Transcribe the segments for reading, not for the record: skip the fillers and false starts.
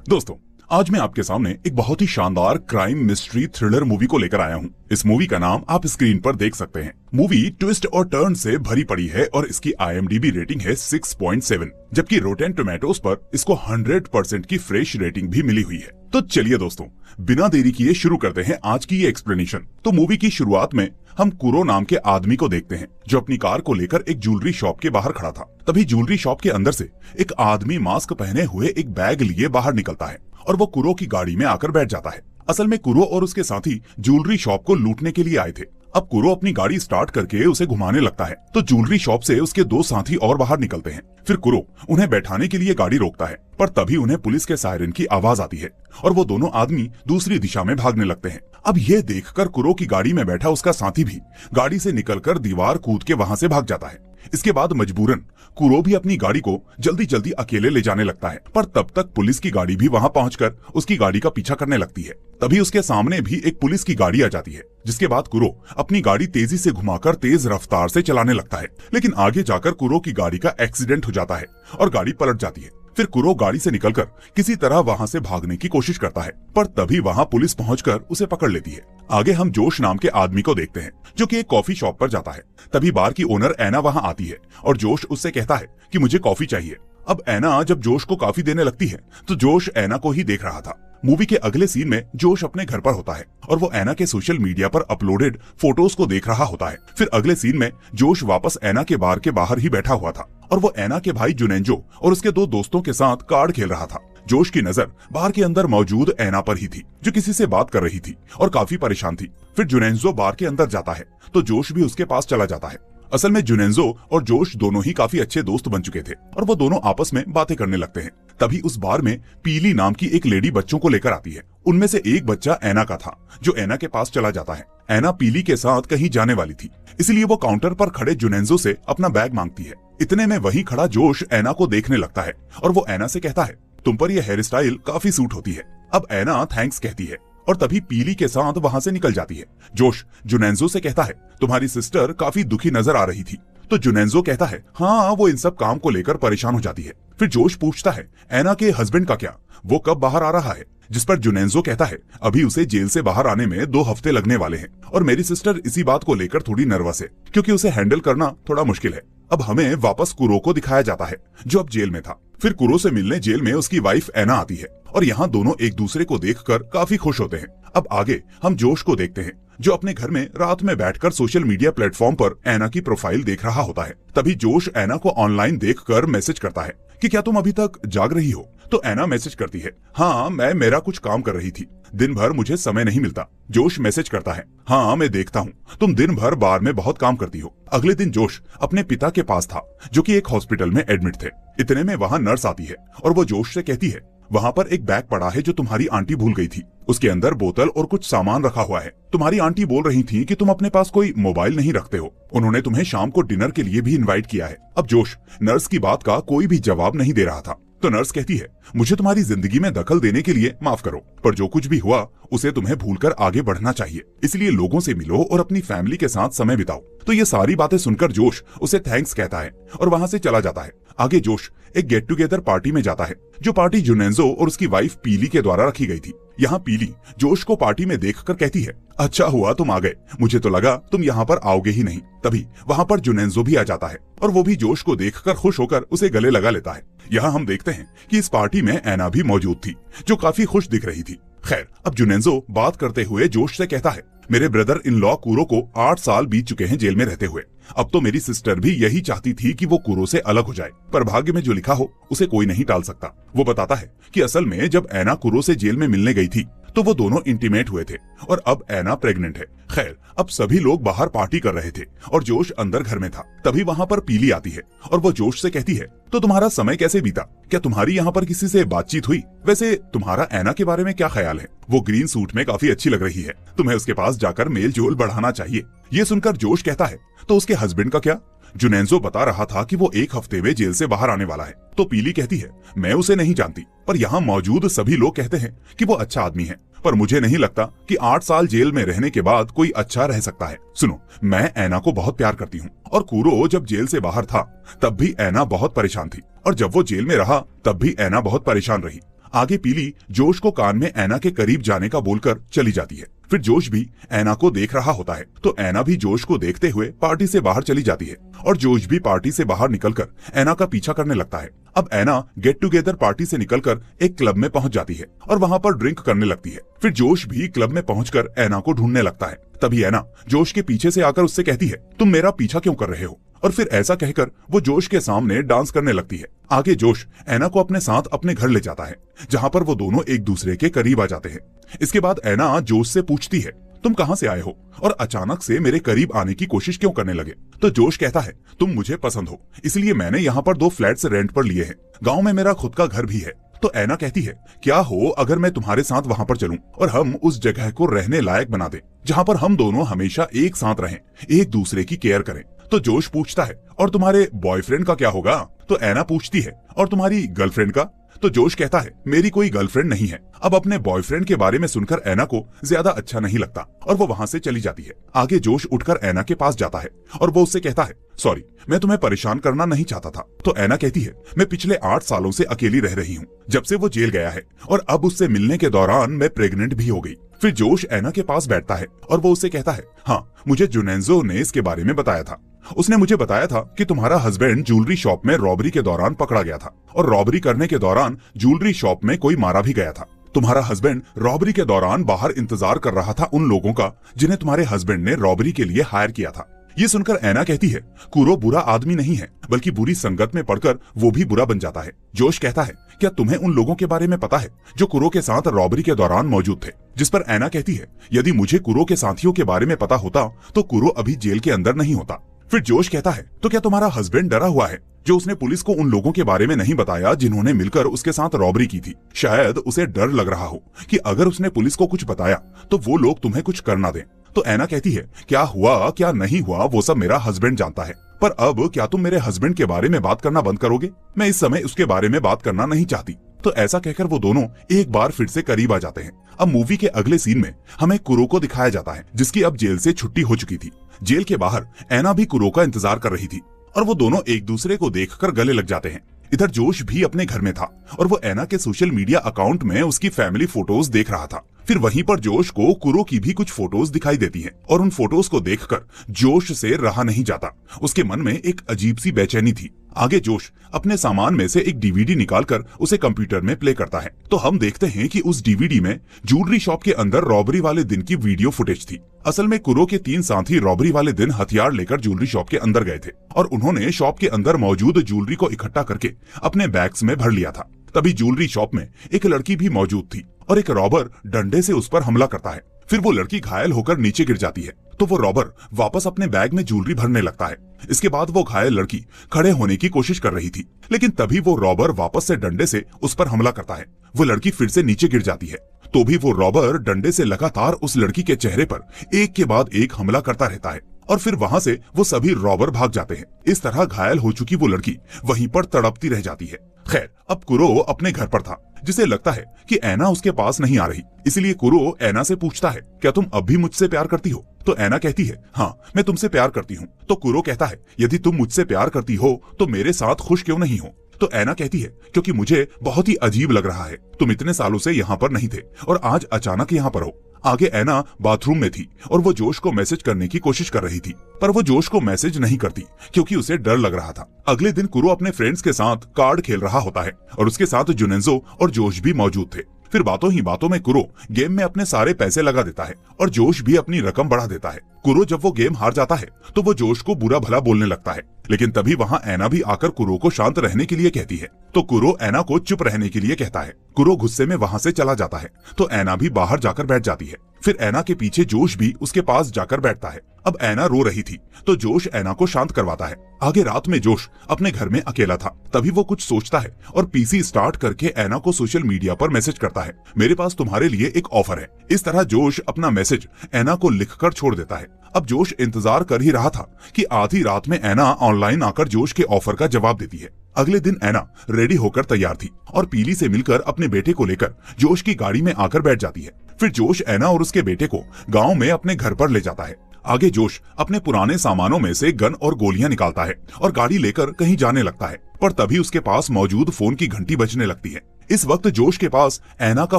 दोस्तों, आज मैं आपके सामने एक बहुत ही शानदार क्राइम मिस्ट्री थ्रिलर मूवी को लेकर आया हूँ। इस मूवी का नाम आप स्क्रीन पर देख सकते हैं। मूवी ट्विस्ट और टर्न से भरी पड़ी है और इसकी IMDb रेटिंग है 6.7, जबकि रोटेन टोमेटोज पर इसको 100% की फ्रेश रेटिंग भी मिली हुई है। तो चलिए दोस्तों, बिना देरी किए शुरू करते हैं आज की ये एक्सप्लेनेशन। तो मूवी की शुरुआत में हम कुरो नाम के आदमी को देखते हैं, जो अपनी कार को लेकर एक ज्वेलरी शॉप के बाहर खड़ा था। तभी ज्वेलरी शॉप के अंदर से एक आदमी मास्क पहने हुए एक बैग लिए बाहर निकलता है और वो कुरो की गाड़ी में आकर बैठ जाता है। असल में कुरो और उसके साथी ज्वेलरी शॉप को लूटने के लिए आए थे। अब कुरो अपनी गाड़ी स्टार्ट करके उसे घुमाने लगता है तो ज्वेलरी शॉप से उसके दो साथी और बाहर निकलते हैं। फिर कुरो उन्हें बैठाने के लिए गाड़ी रोकता है, पर तभी उन्हें पुलिस के सायरन की आवाज आती है और वो दोनों आदमी दूसरी दिशा में भागने लगते हैं। अब ये देखकर कुरो की गाड़ी में बैठा उसका साथी भी गाड़ी से निकलकर दीवार कूद के वहां से भाग जाता है। इसके बाद मजबूरन कुरो भी अपनी गाड़ी को जल्दी जल्दी अकेले ले जाने लगता है, पर तब तक पुलिस की गाड़ी भी वहां पहुंचकर उसकी गाड़ी का पीछा करने लगती है। तभी उसके सामने भी एक पुलिस की गाड़ी आ जाती है, जिसके बाद कुरो अपनी गाड़ी तेजी से घुमाकर तेज रफ्तार से चलाने लगता है। लेकिन आगे जाकर कुरो की गाड़ी का एक्सीडेंट हो जाता है और गाड़ी पलट जाती है। फिर कुरो गाड़ी से निकलकर किसी तरह वहां से भागने की कोशिश करता है, पर तभी वहां पुलिस पहुंचकर उसे पकड़ लेती है। आगे हम जोश नाम के आदमी को देखते हैं, जो कि एक कॉफी शॉप पर जाता है। तभी बार की ओनर एना वहां आती है और जोश उससे कहता है कि मुझे कॉफी चाहिए। अब एना जब जोश को कॉफी देने लगती है तो जोश एना को ही देख रहा था। मूवी के अगले सीन में जोश अपने घर पर होता है और वो एना के सोशल मीडिया पर अपलोडेड फोटोज को देख रहा होता है। फिर अगले सीन में जोश वापस एना के बार के बाहर ही बैठा हुआ था और वो एना के भाई जुनेंजो और उसके दो दोस्तों के साथ कार्ड खेल रहा था। जोश की नजर बार के अंदर मौजूद एना पर ही थी, जो किसी से बात कर रही थी और काफी परेशान थी। फिर जुनेंजो बार के अंदर जाता है तो जोश भी उसके पास चला जाता है। असल में जुनेंजो और जोश दोनों ही काफी अच्छे दोस्त बन चुके थे और वो दोनों आपस में बातें करने लगते हैं। तभी उस बार में पीली नाम की एक लेडी बच्चों को लेकर आती है। उनमें से एक बच्चा एना का था, जो एना के पास चला जाता है। एना पीली के साथ कहीं जाने वाली थी, इसलिए वो काउंटर पर खड़े जुनेंजो से अपना बैग मांगती है। इतने में वहीं खड़ा जोश एना को देखने लगता है और वो एना से कहता है, तुम पर यह हेयर स्टाइल काफी सूट होती है। अब एना थैंक्स कहती है और तभी पीली के साथ वहां से निकल जाती है। जोश जुनेंजो से कहता है, तुम्हारी सिस्टर काफी दुखी नजर आ रही थी। तो जुनेंजो कहता है, हाँ, वो इन सब काम को लेकर परेशान हो जाती है। फिर जोश पूछता है, एना के हस्बैंड का क्या, वो कब बाहर आ रहा है? जिस पर जुनेंजो कहता है, अभी उसे जेल से बाहर आने में 2 हफ्ते लगने वाले हैं और मेरी सिस्टर इसी बात को लेकर थोड़ी नर्वस है, क्योंकि उसे हैंडल करना थोड़ा मुश्किल है। अब हमें वापस कुरो को दिखाया जाता है, जो अब जेल में था। फिर कुरो से मिलने जेल में उसकी वाइफ एना आती है और यहाँ दोनों एक दूसरे को देखकर काफी खुश होते हैं। अब आगे हम जोश को देखते हैं, जो अपने घर में रात में बैठकर सोशल मीडिया प्लेटफॉर्म पर एना की प्रोफाइल देख रहा होता है। तभी जोश एना को ऑनलाइन देखकर मैसेज करता है कि क्या तुम अभी तक जाग रही हो? तो एना मैसेज करती है, हाँ, मैं मेरा कुछ काम कर रही थी, दिन भर मुझे समय नहीं मिलता। जोश मैसेज करता है, हाँ, मैं देखता हूँ, तुम दिन भर बार में बहुत काम करती हो। अगले दिन जोश अपने पिता के पास था, जो कि एक हॉस्पिटल में एडमिट थे। इतने में वहाँ नर्स आती है और वो जोश से कहती है, वहाँ पर एक बैग पड़ा है जो तुम्हारी आंटी भूल गई थी। उसके अंदर बोतल और कुछ सामान रखा हुआ है। तुम्हारी आंटी बोल रही थी कि तुम अपने पास कोई मोबाइल नहीं रखते हो। उन्होंने तुम्हें शाम को डिनर के लिए भी इनवाइट किया है। अब जोश नर्स की बात का कोई भी जवाब नहीं दे रहा था। तो नर्स कहती है, मुझे तुम्हारी जिंदगी में दखल देने के लिए माफ करो, पर जो कुछ भी हुआ उसे तुम्हें भूलकर आगे बढ़ना चाहिए। इसलिए लोगों से मिलो और अपनी फैमिली के साथ समय बिताओ। तो ये सारी बातें सुनकर जोश उसे थैंक्स कहता है और वहां से चला जाता है। आगे जोश एक गेट टुगेदर पार्टी में जाता है, जो पार्टी जुनेंजो और उसकी वाइफ पीली के द्वारा रखी गई थी। यहाँ पीली जोश को पार्टी में देखकर कहती है, अच्छा हुआ तुम आ गए, मुझे तो लगा तुम यहाँ पर आओगे ही नहीं। तभी वहाँ पर जुनेंजो भी आ जाता है और वो भी जोश को देखकर खुश होकर उसे गले लगा लेता है। यहाँ हम देखते हैं कि इस पार्टी में एना भी मौजूद थी, जो काफी खुश दिख रही थी। खैर, अब जुनेंजो बात करते हुए जोश से कहता है, मेरे ब्रदर इन लॉ कुरो को 8 साल बीत चुके हैं जेल में रहते हुए। अब तो मेरी सिस्टर भी यही चाहती थी कि वो कुरो से अलग हो जाए, पर भाग्य में जो लिखा हो उसे कोई नहीं टाल सकता। वो बताता है कि असल में जब एना कुरो से जेल में मिलने गई थी तो वो दोनों इंटीमेट हुए थे और अब एना प्रेग्नेंट है। खैर, अब सभी लोग बाहर पार्टी कर रहे थे और जोश अंदर घर में था। तभी वहाँ पर पीली आती है और वो जोश से कहती है, तो तुम्हारा समय कैसे बीता? क्या तुम्हारी यहाँ पर किसी से बातचीत हुई? वैसे तुम्हारा एना के बारे में क्या ख्याल है? वो ग्रीन सूट में काफी अच्छी लग रही है, तुम्हें उसके पास जाकर मेल जोल बढ़ाना चाहिए। ये सुनकर जोश कहता है, तो उसके हस्बैंड का क्या? जुनेंजो बता रहा था कि वो 1 हफ्ते में जेल से बाहर आने वाला है। तो पीली कहती है, मैं उसे नहीं जानती, पर यहाँ मौजूद सभी लोग कहते हैं कि वो अच्छा आदमी है, पर मुझे नहीं लगता कि 8 साल जेल में रहने के बाद कोई अच्छा रह सकता है। सुनो, मैं एना को बहुत प्यार करती हूँ और कुरो जब जेल से बाहर था तब भी एना बहुत परेशान थी और जब वो जेल में रहा तब भी एना बहुत परेशान रही। आगे पीली जोश को कान में ऐना के करीब जाने का बोलकर चली जाती है। फिर जोश भी ऐना को देख रहा होता है तो ऐना भी जोश को देखते हुए पार्टी से बाहर चली जाती है और जोश भी पार्टी से बाहर निकलकर ऐना का पीछा करने लगता है। अब ऐना गेट टुगेदर पार्टी से निकलकर एक क्लब में पहुंच जाती है और वहां पर ड्रिंक करने लगती है। फिर जोश भी क्लब में पहुंचकर ऐना को ढूंढने लगता है। तभी ऐना जोश के पीछे से आकर उससे कहती है, तुम मेरा पीछा क्यों कर रहे हो? और फिर ऐसा कहकर वो जोश के सामने डांस करने लगती है। आगे जोश ऐना को अपने साथ अपने घर ले जाता है जहां पर वो दोनों एक दूसरे के करीब आ जाते हैं। इसके बाद ऐना जोश से पूछती है, तुम कहां से आए हो और अचानक से मेरे करीब आने की कोशिश क्यों करने लगे? तो जोश कहता है, तुम मुझे पसंद हो इसलिए मैंने यहाँ पर 2 फ्लैट्स रेंट पर लिए हैं। गाँव में मेरा खुद का घर भी है। तो ऐना कहती है, क्या हो अगर मैं तुम्हारे साथ वहां पर चलूं और हम उस जगह को रहने लायक बना दें जहां पर हम दोनों हमेशा एक साथ रहें, एक दूसरे की केयर करें। तो जोश पूछता है, और तुम्हारे बॉयफ्रेंड का क्या होगा? तो ऐना पूछती है, और तुम्हारी गर्लफ्रेंड का? तो जोश कहता है, मेरी कोई गर्लफ्रेंड नहीं है। अब अपने बॉयफ्रेंड के बारे में सुनकर ऐना को ज्यादा अच्छा नहीं लगता और वो वहां से चली जाती है। आगे जोश उठकर ऐना के पास जाता है और वो उससे कहता है, सॉरी मैं तुम्हें परेशान करना नहीं चाहता था। तो ऐना कहती है, मैं पिछले 8 सालों से अकेली रह रही हूँ जब से वो जेल गया है और अब उससे मिलने के दौरान मैं प्रेग्नेंट भी हो गई। फिर जोश ऐना के पास बैठता है और वो उससे कहता है, हाँ मुझे जुनेंजो ने इसके बारे में बताया था। उसने मुझे बताया था कि तुम्हारा हस्बैंड ज्वेलरी शॉप में रॉबरी के दौरान पकड़ा गया था और रॉबरी करने के दौरान ज्वेलरी शॉप में कोई मारा भी गया था। तुम्हारा हस्बैंड रॉबरी के दौरान बाहर इंतजार कर रहा था उन लोगों का जिन्हें तुम्हारे हस्बैंड ने रॉबरी के लिए हायर किया था। ये सुनकर ऐना कहती है, कुरो बुरा आदमी नहीं है बल्कि बुरी संगत में पड़कर वो भी बुरा बन जाता है। जोश कहता है, क्या तुम्हें उन लोगों के बारे में पता है जो कुरो के साथ रॉबरी के दौरान मौजूद थे? जिस पर ऐना कहती है, यदि मुझे कुरो के साथियों के बारे में पता होता तो कुरो अभी जेल के अंदर नहीं होता। फिर जोश कहता है, तो क्या तुम्हारा हस्बैंड डरा हुआ है जो उसने पुलिस को उन लोगों के बारे में नहीं बताया जिन्होंने मिलकर उसके साथ रॉबरी की थी? शायद उसे डर लग रहा हो कि अगर उसने पुलिस को कुछ बताया तो वो लोग तुम्हें कुछ कर ना दें। तो ऐना कहती है, क्या हुआ क्या नहीं हुआ वो सब मेरा हस्बैंड जानता है, पर अब क्या तुम मेरे हस्बैंड के बारे में बात करना बंद करोगे? मैं इस समय उसके बारे में बात करना नहीं चाहती। तो ऐसा कहकर वो दोनों एक बार फिर से करीब आ जाते हैं। अब मूवी के अगले सीन में हमें कुरो को दिखाया जाता है जिसकी अब जेल से छुट्टी हो चुकी थी। जेल के बाहर ऐना भी कुरो का इंतजार कर रही थी और वो दोनों एक दूसरे को देखकर गले लग जाते हैं। इधर जोश भी अपने घर में था और वो ऐना के सोशल मीडिया अकाउंट में उसकी फैमिली फोटोज देख रहा था। फिर वहीं पर जोश को कुरो की भी कुछ फोटोज दिखाई देती हैं और उन फोटोज को देखकर जोश से रहा नहीं जाता। उसके मन में एक अजीब सी बेचैनी थी। आगे जोश अपने सामान में से एक डीवीडी निकालकर उसे कंप्यूटर में प्ले करता है तो हम देखते हैं कि उस डीवीडी में ज्वेलरी शॉप के अंदर रॉबरी वाले दिन की वीडियो फुटेज थी। असल में कुरो के 3 साथी रॉबरी वाले दिन हथियार लेकर ज्वेलरी शॉप के अंदर गए थे और उन्होंने शॉप के अंदर मौजूद ज्वेलरी को इकट्ठा करके अपने बैग्स में भर लिया था। तभी ज्वेलरी शॉप में एक लड़की भी मौजूद थी और एक रॉबर डंडे से उस पर हमला करता है। फिर वो लड़की घायल होकर नीचे गिर जाती है तो वो रॉबर वापस अपने बैग में ज्वेलरी भरने लगता है। इसके बाद वो घायल लड़की खड़े होने की कोशिश कर रही थी लेकिन तभी वो रॉबर वापस से डंडे से उस पर हमला करता है। वो लड़की फिर से नीचे गिर जाती है तो भी वो रॉबर डंडे से लगातार उस लड़की के चेहरे पर एक के बाद एक हमला करता रहता है और फिर वहां से वो सभी रॉबर भाग जाते हैं। इस तरह घायल हो चुकी वो लड़की वहीं पर तड़पती रह जाती है। खैर अब कुरो अपने घर पर था जिसे लगता है कि ऐना उसके पास नहीं आ रही, इसलिए कुरो ऐना से पूछता है, क्या तुम अब भी मुझसे प्यार करती हो? तो ऐना कहती है, हाँ मैं तुमसे प्यार करती हूँ। तो कुरो कहता है, यदि तुम मुझसे प्यार करती हो तो मेरे साथ खुश क्यों नहीं हो? तो ऐना कहती है, क्योंकि मुझे बहुत ही अजीब लग रहा है, तुम इतने सालों से यहाँ पर नहीं थे और आज अचानक यहाँ पर हो। आगे ऐना बाथरूम में थी और वो जोश को मैसेज करने की कोशिश कर रही थी पर वो जोश को मैसेज नहीं करती क्योंकि उसे डर लग रहा था। अगले दिन कुरो अपने फ्रेंड्स के साथ कार्ड खेल रहा होता है और उसके साथ जुनेंजो और जोश भी मौजूद थे। फिर बातों ही बातों में कुरो गेम में अपने सारे पैसे लगा देता है और जोश भी अपनी रकम बढ़ा देता है। कुरो जब वो गेम हार जाता है तो वो जोश को बुरा भला बोलने लगता है लेकिन तभी वहाँ ऐना भी आकर कुरो को शांत रहने के लिए कहती है तो कुरो ऐना को चुप रहने के लिए कहता है। कुरो गुस्से में वहाँ से चला जाता है तो ऐना भी बाहर जाकर बैठ जाती है। फिर ऐना के पीछे जोश भी उसके पास जाकर बैठता है। अब ऐना रो रही थी तो जोश ऐना को शांत करवाता है। आगे रात में जोश अपने घर में अकेला था तभी वो कुछ सोचता है और पीसी स्टार्ट करके ऐना को सोशल मीडिया पर मैसेज करता है, मेरे पास तुम्हारे लिए एक ऑफर है। इस तरह जोश अपना मैसेज ऐना को लिखकर छोड़ देता है। अब जोश इंतजार कर ही रहा था कि आधी रात में ऐना ऑनलाइन आकर जोश के ऑफर का जवाब देती है। अगले दिन ऐना रेडी होकर तैयार थी और पीली से मिलकर अपने बेटे को लेकर जोश की गाड़ी में आकर बैठ जाती है। फिर जोश ऐना और उसके बेटे को गांव में अपने घर पर ले जाता है। आगे जोश अपने पुराने सामानों में से गन और गोलियां निकालता है और गाड़ी लेकर कहीं जाने लगता है, पर तभी उसके पास मौजूद फोन की घंटी बजने लगती है। इस वक्त जोश के पास ऐना का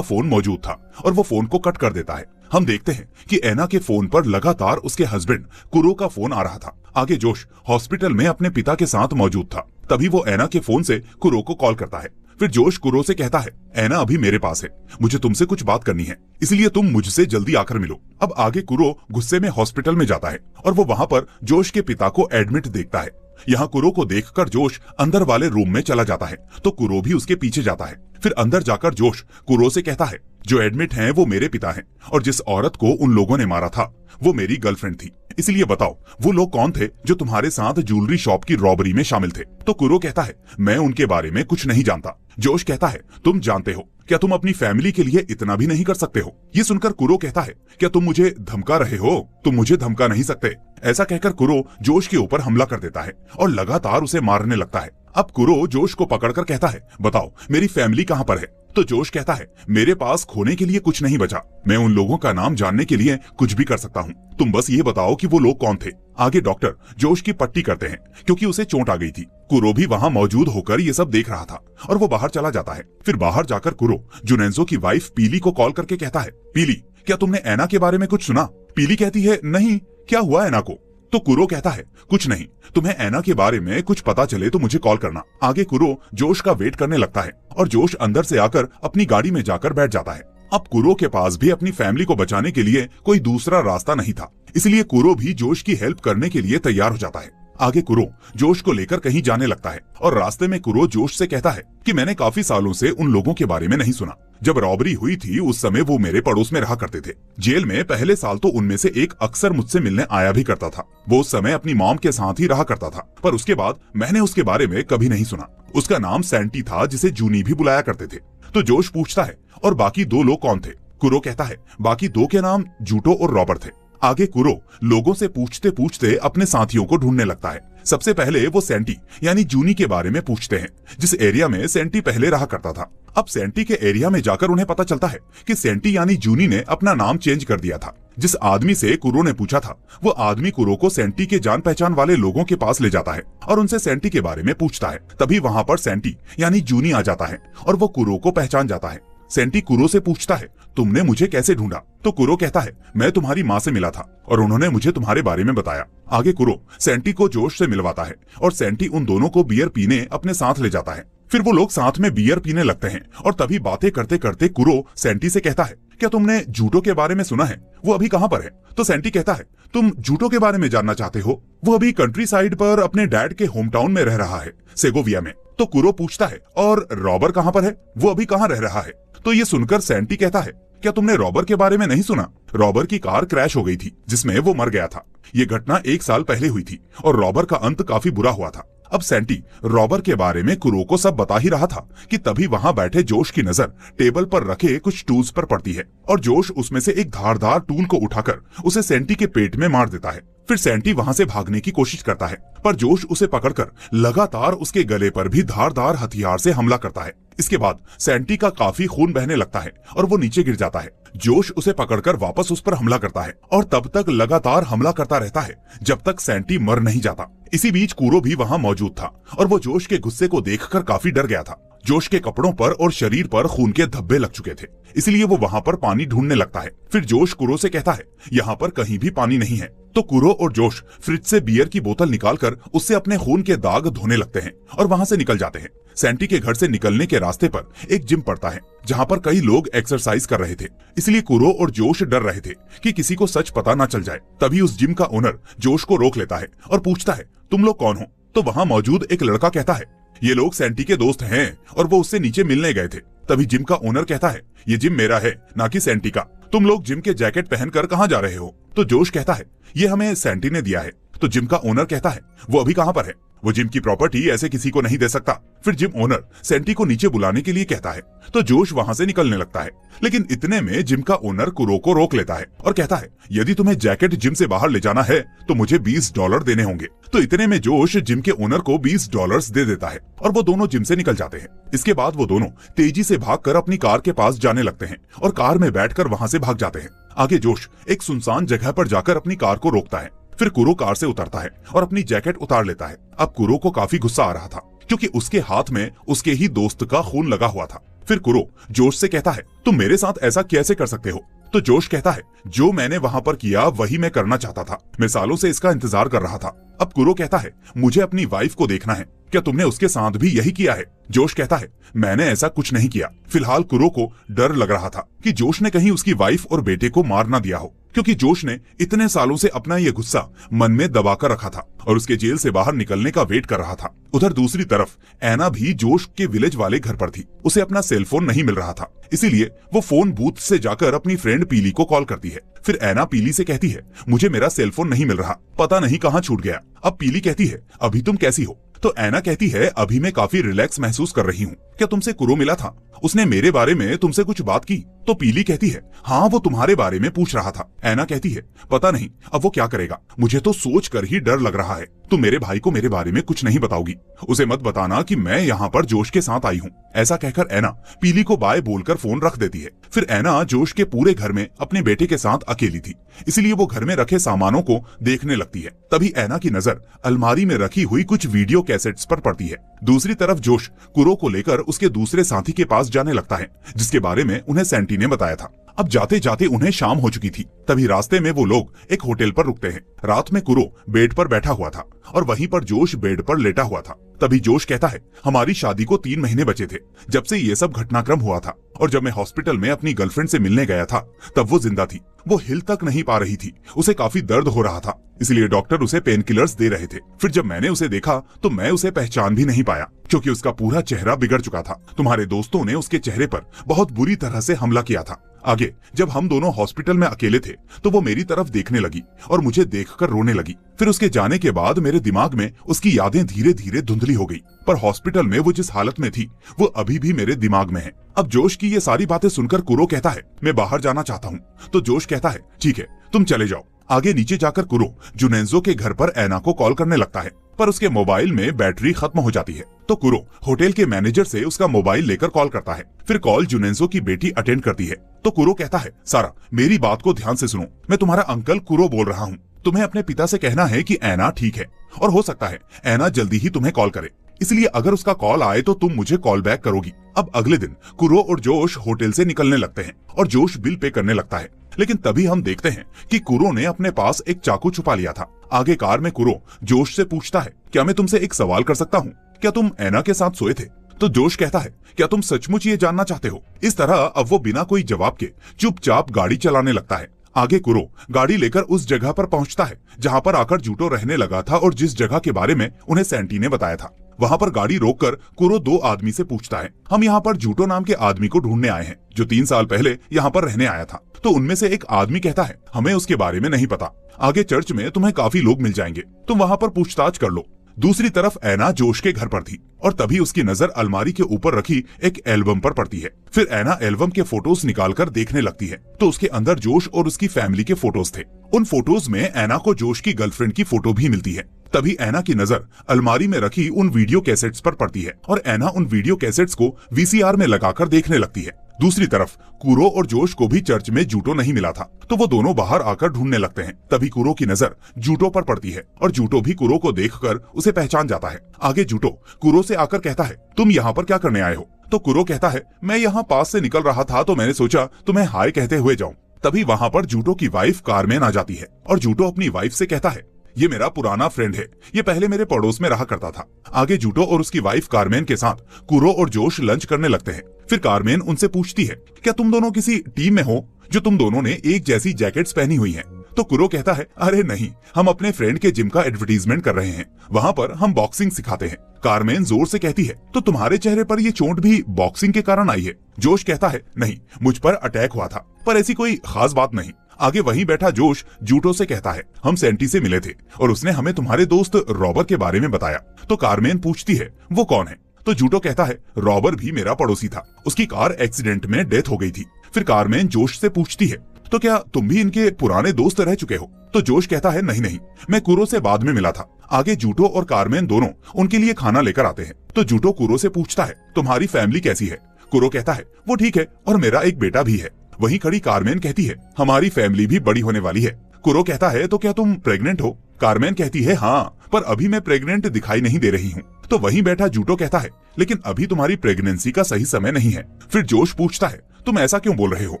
फोन मौजूद था और वो फोन को कट कर देता है। हम देखते हैं कि ऐना के फोन पर लगातार उसके हस्बैंड कुरो का फोन आ रहा था। आगे जोश हॉस्पिटल में अपने पिता के साथ मौजूद था, तभी वो ऐना के फोन से कुरो को कॉल करता है। फिर जोश कुरो से कहता है, ऐना अभी मेरे पास है, मुझे तुमसे कुछ बात करनी है, इसलिए तुम मुझसे जल्दी आकर मिलो। अब आगे कुरो गुस्से में हॉस्पिटल में जाता है और वो वहाँ पर जोश के पिता को एडमिट देखता है। यहाँ कुरो को देखकर जोश अंदर वाले रूम में चला जाता है, तो कुरो भी उसके पीछे जाता है। फिर अंदर जाकर जोश कुरो से कहता है, जो एडमिट हैं वो मेरे पिता हैं और जिस औरत को उन लोगों ने मारा था वो मेरी गर्लफ्रेंड थी, इसलिए बताओ वो लोग कौन थे जो तुम्हारे साथ ज्वेलरी शॉप की रॉबरी में शामिल थे। तो कुरो कहता है, मैं उनके बारे में कुछ नहीं जानता। जोश कहता है, तुम जानते हो, क्या तुम अपनी फैमिली के लिए इतना भी नहीं कर सकते हो? ये सुनकर कुरो कहता है, क्या तुम मुझे धमका रहे हो? तुम मुझे धमका नहीं सकते। ऐसा कहकर कुरो जोश के ऊपर हमला कर देता है और लगातार उसे मारने लगता है। अब कुरो जोश को पकड़कर कहता है, बताओ मेरी फैमिली कहाँ पर है? तो जोश कहता है, मेरे पास खोने के लिए कुछ नहीं बचा, मैं उन लोगों का नाम जानने के लिए कुछ भी कर सकता हूँ, तुम बस ये बताओ कि वो लोग कौन थे। आगे डॉक्टर जोश की पट्टी करते हैं क्योंकि उसे चोट आ गई थी। कुरो भी वहाँ मौजूद होकर ये सब देख रहा था और वो बाहर चला जाता है। फिर बाहर जाकर कुरो जुनेंजो की वाइफ पीली को कॉल करके कहता है, पीली क्या तुमने ऐना के बारे में कुछ सुना? पीली कहती है, नहीं, क्या हुआ ऐना को? तो कुरो कहता है, कुछ नहीं, तुम्हें ऐना के बारे में कुछ पता चले तो मुझे कॉल करना। आगे कुरो जोश का वेट करने लगता है और जोश अंदर से आकर अपनी गाड़ी में जाकर बैठ जाता है। अब कुरो के पास भी अपनी फैमिली को बचाने के लिए कोई दूसरा रास्ता नहीं था, इसलिए कुरो भी जोश की हेल्प करने के लिए तैयार हो जाता है। आगे कुरो जोश को लेकर कहीं जाने लगता है और रास्ते में कुरो जोश से कहता है कि मैंने काफी सालों से उन लोगों के बारे में नहीं सुना। जब रॉबरी हुई थी उस समय वो मेरे पड़ोस में रहा करते थे। जेल में पहले साल तो उनमें से एक अक्सर मुझसे मिलने आया भी करता था। वो उस समय अपनी मॉम के साथ ही रहा करता था, पर उसके बाद मैंने उसके बारे में कभी नहीं सुना। उसका नाम सैंटी था, जिसे जूनी भी बुलाया करते थे। तो जोश पूछता है, और बाकी दो लोग कौन थे? कुरो कहता है, बाकी दो के नाम जूटो और रॉबर्ट थे। आगे कुरो लोगों से पूछते पूछते अपने साथियों को ढूंढने लगता है। सबसे पहले वो सैंटी यानी जूनी के बारे में पूछते हैं, जिस एरिया में सैंटी पहले रहा करता था। अब सैंटी के एरिया में जाकर उन्हें पता चलता है कि सैंटी यानी जूनी ने अपना नाम चेंज कर दिया था। जिस आदमी से कुरो ने पूछा था वो आदमी कुरो को सैंटी के जान पहचान वाले लोगों के पास ले जाता है और उनसे सैंटी के बारे में पूछता है। तभी वहाँ पर सैंटी यानी जूनी आ जाता है और वो कुरो को पहचान जाता है। सैंटी कुरो से पूछता है, तुमने मुझे कैसे ढूंढा? तो कुरो कहता है, मैं तुम्हारी माँ से मिला था और उन्होंने मुझे तुम्हारे बारे में बताया। आगे कुरो सैंटी को जोश से मिलवाता है और सैंटी उन दोनों को बियर पीने अपने साथ ले जाता है। फिर वो लोग साथ में बियर पीने लगते हैं और तभी बातें करते करते कुरो सैंटी से कहता है, क्या तुमने जूटो के बारे में सुना है? वो अभी कहाँ पर है? तो सैंटी कहता है, तुम जूटो के बारे में जानना चाहते हो? वो अभी कंट्री साइड पर अपने डैड के होम टाउन में रह रहा है, सेगोविया में। तो कुरो पूछता है, और रॉबर कहाँ पर है? वो अभी कहाँ रह रहा है? तो ये सुनकर सैंटी कहता है, क्या तुमने रॉबर के बारे में नहीं सुना? रॉबर की कार क्रैश हो गई थी जिसमें वो मर गया था। ये घटना 1 साल पहले हुई थी और रॉबर का अंत काफी बुरा हुआ था। अब सैंटी रॉबर के बारे में कुरो को सब बता ही रहा था कि तभी वहां बैठे जोश की नजर टेबल पर रखे कुछ टूल्स पर पड़ती है और जोश उसमें से एक धारदार टूल को उठाकर उसे सैंटी के पेट में मार देता है। फिर सैंटी वहां से भागने की कोशिश करता है, पर जोश उसे पकड़कर लगातार उसके गले पर भी धारदार हथियार से हमला करता है। इसके बाद सैंटी का काफी खून बहने लगता है और वो नीचे गिर जाता है। जोश उसे पकड़कर वापस उस पर हमला करता है और तब तक लगातार हमला करता रहता है जब तक सैंटी मर नहीं जाता। इसी बीच कुरो भी वहां मौजूद था और वो जोश के गुस्से को देखकर काफी डर गया था। जोश के कपड़ों पर और शरीर पर खून के धब्बे लग चुके थे, इसलिए वो वहां पर पानी ढूंढने लगता है। फिर जोश कुरो से कहता है, यहाँ पर कहीं भी पानी नहीं है। तो कुरो और जोश फ्रिज से बियर की बोतल निकालकर उससे अपने खून के दाग धोने लगते हैं और वहां से निकल जाते हैं। सैंटी के घर से निकलने के रास्ते पर एक जिम पड़ता है जहां पर कई लोग एक्सरसाइज कर रहे थे, इसलिए कुरो और जोश डर रहे थे कि किसी को सच पता न चल जाए। तभी उस जिम का ओनर जोश को रोक लेता है और पूछता है, तुम लोग कौन हो? तो वहां मौजूद एक लड़का कहता है, ये लोग सैंटी के दोस्त हैं और वो उससे नीचे मिलने गए थे। तभी जिम का ओनर कहता है, ये जिम मेरा है, ना कि सैंटी का। तुम लोग जिम के जैकेट पहनकर कहाँ जा रहे हो? तो जोश कहता है, ये हमें सैंटी ने दिया है। तो जिम का ओनर कहता है, वो अभी कहाँ पर है? वो जिम की प्रॉपर्टी ऐसे किसी को नहीं दे सकता। फिर जिम ओनर सेंटी को नीचे बुलाने के लिए कहता है तो जोश वहां से निकलने लगता है, लेकिन इतने में जिम का ओनर कुरो को रोक लेता है और कहता है यदि तुम्हें जैकेट जिम से बाहर ले जाना है तो मुझे $20 देने होंगे। तो इतने में जोश जिम के ओनर को $20 दे देता है और वो दोनों जिम से निकल जाते हैं। इसके बाद वो दोनों तेजी से भागकर अपनी कार के पास जाने लगते हैं और कार में बैठकर वहां से भाग जाते हैं। आगे जोश एक सुनसान जगह पर जाकर अपनी कार को रोकता है। फिर कुरो कार से उतरता है और अपनी जैकेट उतार लेता है। अब कुरो को काफी गुस्सा आ रहा था क्योंकि उसके हाथ में उसके ही दोस्त का खून लगा हुआ था। फिर कुरो जोश से कहता है तुम मेरे साथ ऐसा कैसे कर सकते हो? तो जोश कहता है जो मैंने वहां पर किया वही मैं करना चाहता था, मैं सालों से इसका इंतजार कर रहा था। अब कुरो कहता है मुझे अपनी वाइफ को देखना है, क्या तुमने उसके साथ भी यही किया है? जोश कहता है मैंने ऐसा कुछ नहीं किया। फिलहाल कुरो को डर लग रहा था कि जोश ने कहीं उसकी वाइफ और बेटे को मार ना दिया हो, क्योंकि जोश ने इतने सालों से अपना ये गुस्सा मन में दबाकर रखा था और उसके जेल से बाहर निकलने का वेट कर रहा था। उधर दूसरी तरफ एना भी जोश के विलेज वाले घर पर थी। उसे अपना सेलफोन नहीं मिल रहा था, इसीलिए वो फोन बूथ से जाकर अपनी फ्रेंड पीली को कॉल करती है। फिर एना पीली से कहती है मुझे मेरा सेलफोन नहीं मिल रहा, पता नहीं कहाँ छूट गया। अब पीली कहती है अभी तुम कैसी हो? तो एना कहती है अभी मैं काफी रिलैक्स महसूस कर रही हूँ। क्या तुमसे कुरो मिला था? उसने मेरे बारे में तुमसे कुछ बात की? तो पीली कहती है हाँ वो तुम्हारे बारे में पूछ रहा था। एना कहती है पता नहीं अब वो क्या करेगा, मुझे तो सोच कर ही डर लग रहा है। तुम मेरे भाई को मेरे बारे में कुछ नहीं बताओगी, उसे मत बताना कि मैं यहाँ पर जोश के साथ आई हूँ। ऐसा कहकर एना पीली को बाय बोलकर फोन रख देती है। फिर एना जोश के पूरे घर में अपने बेटे के साथ अकेली थी, इसलिए वो घर में रखे सामानों को देखने लगती है। तभी एना की नजर अलमारी में रखी हुई कुछ वीडियो कैसेट्स पर पड़ती है। दूसरी तरफ जोश कुरो को लेकर उसके दूसरे साथी के पास जाने लगता है, जिसके बारे में उन्हें सेंटी ने बताया था। अब जाते जाते उन्हें शाम हो चुकी थी। तभी रास्ते में वो लोग एक होटल पर रुकते हैं। रात में कुरो बेड पर बैठा हुआ था और वहीं पर जोश बेड पर लेटा हुआ था। तभी जोश कहता है हमारी शादी को 3 महीने बचे थे जब से ये सब घटनाक्रम हुआ था, और जब मैं हॉस्पिटल में अपनी गर्लफ्रेंड से मिलने गया था तब वो जिंदा थी। वो हिल तक नहीं पा रही थी, उसे काफी दर्द हो रहा था, इसलिए डॉक्टर उसे पेन किलर्स दे रहे थे। फिर जब मैंने उसे देखा तो मैं उसे पहचान भी नहीं पाया, क्योंकि उसका पूरा चेहरा बिगड़ चुका था। तुम्हारे दोस्तों ने उसके चेहरे पर बहुत बुरी तरह से हमला किया था। आगे जब हम दोनों हॉस्पिटल में अकेले थे तो वो मेरी तरफ देखने लगी और मुझे देखकर रोने लगी। फिर उसके जाने के बाद मेरे दिमाग में उसकी यादें धीरे धीरे धुंधली हो गई, पर हॉस्पिटल में वो जिस हालत में थी वो अभी भी मेरे दिमाग में है। अब जोश की ये सारी बातें सुनकर कुरो कहता है मैं बाहर जाना चाहता हूँ। तो जोश कहता है ठीक है तुम चले जाओ। आगे नीचे जाकर कुरो जुनेंजो के घर पर एना को कॉल करने लगता है, पर उसके मोबाइल में बैटरी खत्म हो जाती है। तो कुरो होटल के मैनेजर से उसका मोबाइल लेकर कॉल करता है। फिर कॉल जुनेंजो की बेटी अटेंड करती है। तो कुरो कहता है सारा मेरी बात को ध्यान से सुनो, मैं तुम्हारा अंकल कुरो बोल रहा हूँ। तुम्हें अपने पिता से कहना है कि एना ठीक है और हो सकता है एना जल्दी ही तुम्हें कॉल करे, इसलिए अगर उसका कॉल आए तो तुम मुझे कॉल बैक करोगी। अब अगले दिन कुरो और जोश होटल से निकलने लगते हैं और जोश बिल पे करने लगता है, लेकिन तभी हम देखते हैं कि कुरो ने अपने पास एक चाकू छुपा लिया था। आगे कार में कुरो जोश से पूछता है क्या मैं तुमसे एक सवाल कर सकता हूँ, क्या तुम एना के साथ सोए थे? तो जोश कहता है क्या तुम सचमुच ये जानना चाहते हो? इस तरह अब वो बिना कोई जवाब के चुपचाप गाड़ी चलाने लगता है। आगे कुरो गाड़ी लेकर उस जगह पर पहुंचता है जहां पर आकर जूटो रहने लगा था और जिस जगह के बारे में उन्हें सेंटी ने बताया था। वहां पर गाड़ी रोककर कुरो 2 आदमी से पूछता है हम यहाँ पर जूटो नाम के आदमी को ढूंढने आए हैं जो 3 साल पहले यहाँ पर रहने आया था। तो उनमें से एक आदमी कहता है हमें उसके बारे में नहीं पता, आगे चर्च में तुम्हें काफी लोग मिल जाएंगे, तुम वहां पर पूछताछ कर लो। दूसरी तरफ एना जोश के घर पर थी और तभी उसकी नजर अलमारी के ऊपर रखी एक एल्बम पर पड़ती है। फिर एना एल्बम के फोटोज निकालकर देखने लगती है तो उसके अंदर जोश और उसकी फैमिली के फोटोज थे। उन फोटोज में एना को जोश की गर्लफ्रेंड की फोटो भी मिलती है। तभी एना की नजर अलमारी में रखी उन वीडियो कैसेट्स पर पड़ती है और एना उन वीडियो कैसेट्स को वीसीआर में लगाकर देखने लगती है। दूसरी तरफ कुरो और जोश को भी चर्च में जूटो नहीं मिला था, तो वो दोनों बाहर आकर ढूंढने लगते हैं। तभी कुरो की नजर जूटो पर पड़ती है और जूटो भी कुरो को देखकर उसे पहचान जाता है। आगे जूटो कुरो से आकर कहता है तुम यहाँ पर क्या करने आए हो? तो कुरो कहता है मैं यहाँ पास से निकल रहा था तो मैंने सोचा तुम्हें हाय कहते हुए जाऊं। तभी वहाँ पर जूटो की वाइफ कारमेन आ जाती है और जूटो अपनी वाइफ से कहता है ये मेरा पुराना फ्रेंड है, ये पहले मेरे पड़ोस में रहा करता था। आगे जूटो और उसकी वाइफ कारमेन के साथ कुरो और जोश लंच करने लगते हैं। फिर कारमेन उनसे पूछती है क्या तुम दोनों किसी टीम में हो जो तुम दोनों ने एक जैसी जैकेट्स पहनी हुई हैं? तो कुरो कहता है अरे नहीं, हम अपने फ्रेंड के जिम का एडवर्टीजमेंट कर रहे हैं, वहाँ पर हम बॉक्सिंग सिखाते हैं। कारमेन जोर से कहती है तो तुम्हारे चेहरे पर ये चोट भी बॉक्सिंग के कारण आई है? जोश कहता है नहीं, मुझ पर अटैक हुआ था, पर ऐसी कोई खास बात नहीं। आगे वहीं बैठा जोश जूटो से कहता है, हम सेंटी से मिले थे और उसने हमें तुम्हारे दोस्त रॉबर के बारे में बताया। तो कारमेन पूछती है, वो कौन है? तो जूटो कहता है, रॉबर भी मेरा पड़ोसी था, उसकी कार एक्सीडेंट में डेथ हो गई थी। फिर कारमेन जोश से पूछती है, तो क्या तुम भी इनके पुराने दोस्त रह चुके हो? तो जोश कहता है, नहीं नहीं, मैं कुरो से बाद में मिला था। आगे जूटो और कारमेन दोनों उनके लिए खाना लेकर आते हैं। तो जूटो कुरो से पूछता है, तुम्हारी फैमिली कैसी है? कुरो कहता है, वो ठीक है और मेरा एक बेटा भी है। वहीं खड़ी कारमेन कहती है, हमारी फैमिली भी बड़ी होने वाली है। कुरो कहता है, तो क्या तुम प्रेग्नेंट हो? कारमेन कहती है, हाँ, पर अभी मैं प्रेग्नेंट दिखाई नहीं दे रही हूँ। तो वहीं बैठा जूटो कहता है, लेकिन अभी तुम्हारी प्रेगनेंसी का सही समय नहीं है। फिर जोश पूछता है, तुम ऐसा क्यों बोल रहे हो?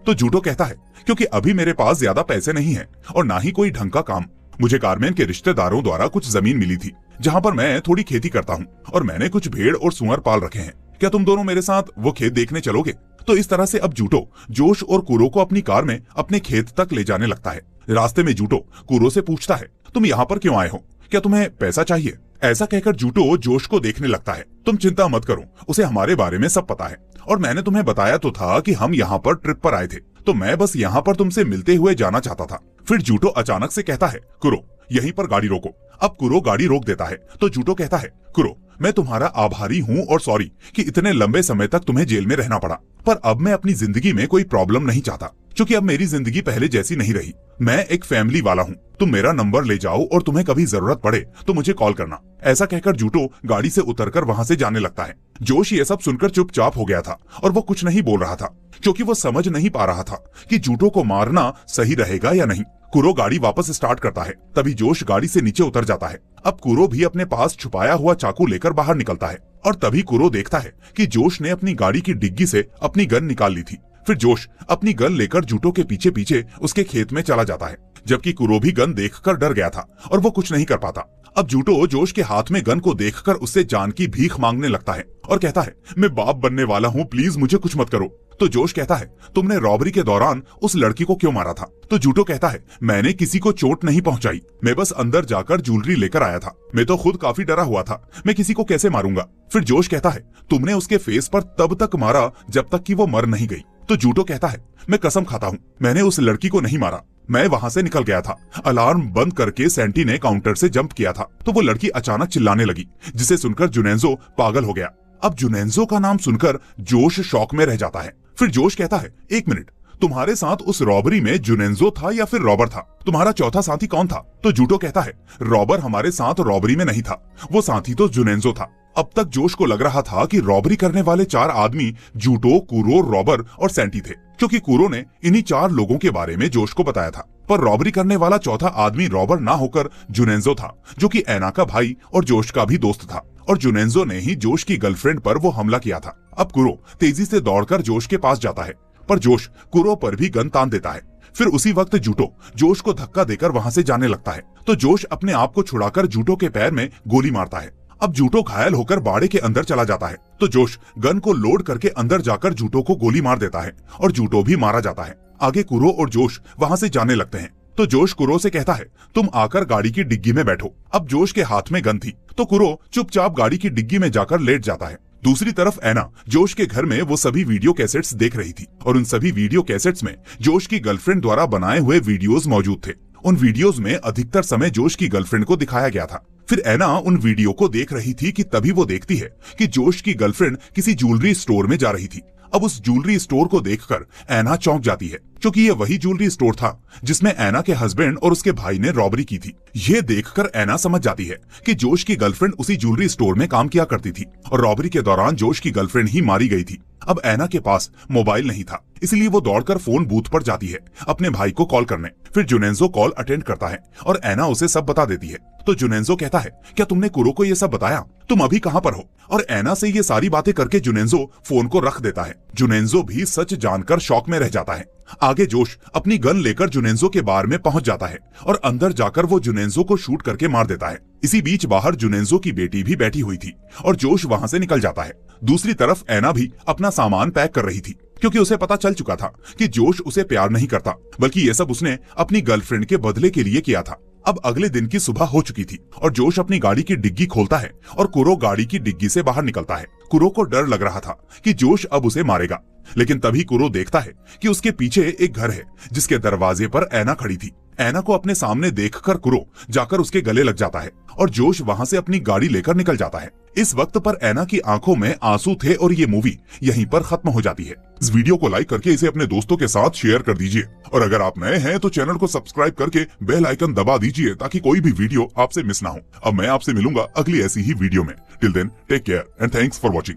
तो जूटो कहता है, क्योंकि अभी मेरे पास ज्यादा पैसे नहीं है और ना ही कोई ढंग का काम। मुझे कारमेन के रिश्तेदारों द्वारा कुछ जमीन मिली थी जहाँ पर मैं थोड़ी खेती करता हूँ और मैंने कुछ भेड़ और सुअर पाल रखे हैं। क्या तुम दोनों मेरे साथ वो खेत देखने चलोगे? तो इस तरह से अब जूटो जोश और कुरो को अपनी कार में अपने खेत तक ले जाने लगता है। रास्ते में जूटो कुरो से पूछता है, तुम यहाँ पर क्यों आए हो? क्या तुम्हें पैसा चाहिए? ऐसा कहकर जूटो जोश को देखने लगता है। तुम चिंता मत करो, उसे हमारे बारे में सब पता है और मैंने तुम्हें बताया तो था कि हम यहाँ पर ट्रिप पर आए थे, तो मैं बस यहाँ पर तुमसे मिलते हुए जाना चाहता था। फिर जूटो अचानक से कहता है, कुरो यहीं पर गाड़ी रोको। अब कुरो गाड़ी रोक देता है। तो जूटो कहता है, कुरो मैं तुम्हारा आभारी हूँ और सॉरी कि इतने लंबे समय तक तुम्हें जेल में रहना पड़ा, पर अब मैं अपनी जिंदगी में कोई प्रॉब्लम नहीं चाहता, क्योंकि अब मेरी जिंदगी पहले जैसी नहीं रही। मैं एक फैमिली वाला हूँ, तुम मेरा नंबर ले जाओ और तुम्हें कभी जरूरत पड़े तो मुझे कॉल करना। ऐसा कहकर जूटो गाड़ी से उतरकर वहाँ से जाने लगता है। जोश ये सब सुनकर चुपचाप हो गया था और वो कुछ नहीं बोल रहा था, क्योंकि वो समझ नहीं पा रहा था कि जूटो को मारना सही रहेगा या नहीं। कुरो गाड़ी वापस स्टार्ट करता है, तभी जोश गाड़ी से नीचे उतर जाता है। अब कुरो भी अपने पास छुपाया हुआ चाकू लेकर बाहर निकलता है और तभी कुरो देखता है कि जोश ने अपनी गाड़ी की डिग्गी से अपनी गन निकाल ली थी। फिर जोश अपनी गन लेकर जूटो के पीछे पीछे उसके खेत में चला जाता है, जबकि कुरो भी गन देखकर डर गया था और वो कुछ नहीं कर पाता। अब जूटो जोश के हाथ में गन को देखकर उससे जान की भीख मांगने लगता है और कहता है, मैं बाप बनने वाला हूँ, प्लीज मुझे कुछ मत करो। तो जोश कहता है, तुमने रॉबरी के दौरान उस लड़की को क्यों मारा था? तो जूटो कहता है, मैंने किसी को चोट नहीं पहुंचाई, मैं बस अंदर जाकर ज्वेलरी लेकर आया था, मैं तो खुद काफी डरा हुआ था, मैं किसी को कैसे मारूंगा? फिर जोश कहता है, तुमने उसके फेस पर तब तक मारा जब तक कि वो मर नहीं गई। तो जूटो कहता है, मैं कसम खाता हूँ मैंने उस लड़की को नहीं मारा, मैं वहां से निकल गया था। अलार्म बंद करके सेंटी ने काउंटर से जंप किया था तो वो लड़की अचानक चिल्लाने लगी, जिसे सुनकर जुनेंजो पागल हो गया। अब जुनेंजो का नाम सुनकर जोश शॉक में रह जाता है। फिर जोश कहता है, एक मिनट, तुम्हारे साथ उस रॉबरी में जुनेंजो था या फिर रॉबर था? तुम्हारा चौथा साथी कौन था? तो जूटो कहता है, रॉबर हमारे साथ रॉबरी में नहीं था, वो साथी तो जुनेंजो था। अब तक जोश को लग रहा था कि रॉबरी करने वाले 4 आदमी जूटो, कुरो, रॉबर और सेंटी थे, क्योंकि कुरो ने इन्हीं 4 लोगों के बारे में जोश को बताया था। पर रॉबरी करने वाला चौथा आदमी रॉबर ना होकर जुनेंजो था, जो कि ऐना का भाई और जोश का भी दोस्त था, और जुनेंजो ने ही जोश की गर्लफ्रेंड पर वो हमला किया था। अब कुरो तेजी से दौड़कर जोश के पास जाता है, पर जोश कुरो पर भी गन तान देता है। फिर उसी वक्त जूटो जोश को धक्का देकर वहां से जाने लगता है, तो जोश अपने आप को छुड़ाकर जूटो के पैर में गोली मारता है। अब जूटो घायल होकर बाड़े के अंदर चला जाता है, तो जोश गन को लोड करके अंदर जाकर जूटो को गोली मार देता है और जूटो भी मारा जाता है। आगे कुरो और जोश वहां से जाने लगते हैं, तो जोश कुरो से कहता है, तुम आकर गाड़ी की डिग्गी में बैठो। अब जोश के हाथ में गन थी, तो कुरो चुपचाप गाड़ी की डिग्गी में जाकर लेट जाता है। दूसरी तरफ ऐना जोश के घर में वो सभी वीडियो कैसेट्स देख रही थी और उन सभी वीडियो कैसेट्स में जोश की गर्लफ्रेंड द्वारा बनाए हुए वीडियोस मौजूद थे। उन वीडियोस में अधिकतर समय जोश की गर्लफ्रेंड को दिखाया गया था। फिर ऐना उन वीडियो को देख रही थी कि तभी वो देखती है कि जोश की गर्लफ्रेंड किसी ज्वेलरी स्टोर में जा रही थी। अब उस ज्वेलरी स्टोर को देखकर ऐना चौंक जाती है, क्योंकि ये वही ज्वेलरी स्टोर था जिसमें ऐना के हस्बैंड और उसके भाई ने रॉबरी की थी। ये देखकर ऐना समझ जाती है कि जोश की गर्लफ्रेंड उसी ज्वेलरी स्टोर में काम किया करती थी और रॉबरी के दौरान जोश की गर्लफ्रेंड ही मारी गई थी। अब ऐना के पास मोबाइल नहीं था, इसलिए वो दौड़कर फोन बूथ पर जाती है अपने भाई को कॉल करने। फिर जुनेंजो कॉल अटेंड करता है और ऐना उसे सब बता देती है। तो जुनेंजो कहता है, क्या तुमने कुरो को ये सब बताया? तुम अभी कहाँ पर हो? और ऐना से ये सारी बातें करके जुनेंजो फोन को रख देता है। जुनेंजो भी सच जानकर शॉक में रह जाता है। आगे जोश अपनी गन लेकर जुनेंजो के बार में पहुंच जाता है और अंदर जाकर वो जुनेंजो को शूट करके मार देता है। इसी बीच बाहर जुनेंजो की बेटी भी बैठी हुई थी और जोश वहां से निकल जाता है। दूसरी तरफ ऐना भी अपना सामान पैक कर रही थी, क्योंकि उसे पता चल चुका था कि जोश उसे प्यार नहीं करता, बल्कि ये सब उसने अपनी गर्लफ्रेंड के बदले के लिए किया था। अब अगले दिन की सुबह हो चुकी थी और जोश अपनी गाड़ी की डिग्गी खोलता है और कुरो गाड़ी की डिग्गी से बाहर निकलता है। कुरो को डर लग रहा था कि जोश अब उसे मारेगा, लेकिन तभी कुरो देखता है कि उसके पीछे एक घर है जिसके दरवाजे पर ऐना खड़ी थी। ऐना को अपने सामने देखकर कुरो जाकर उसके गले लग जाता है और जोश वहां से अपनी गाड़ी लेकर निकल जाता है। इस वक्त पर ऐना की आंखों में आंसू थे और ये मूवी यहीं पर खत्म हो जाती है। इस वीडियो को लाइक करके इसे अपने दोस्तों के साथ शेयर कर दीजिए और अगर आप नए हैं तो चैनल को सब्सक्राइब करके बेल आइकन दबा दीजिए ताकि कोई भी वीडियो आपसे मिस ना हो। अब मैं आपसे मिलूंगा अगली ऐसी ही वीडियो में। Till then take care and thanks for watching.